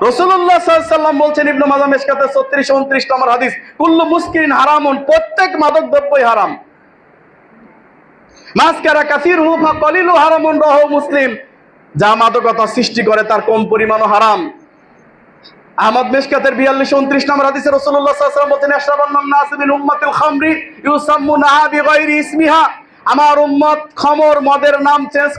রাসূলুল্লাহ সাল্লাল্লাহু আলাইহি ওয়াসাল্লাম বলছেন, ইবনে মাজাহ মিশকাতে 36-29 নম্বর হাদিস, কুল্লু মুসকিরিন হারামুন, প্রত্যেক মাদক দ্রব্যই হারাম। মাসকারা কাসীরুহু ফাকালিলু হারামুন, রাওয়াহু মুসলিম। যা মাদকতা সৃষ্টি করে তার কম পরিমাণও হারাম। আহমদ মিশকাতের 42-29 নম্বর হাদিসে রাসূলুল্লাহ সাল্লাল্লাহু আলাইহি ওয়াসাল্লাম বলছেন, আশরাবান নাস মিন উম্মাতিল খামরি ইউসাম্মুনাহা বিগাইরি ইসমিহা, আমার উম্মত খমর মদের নাম চেঞ্জ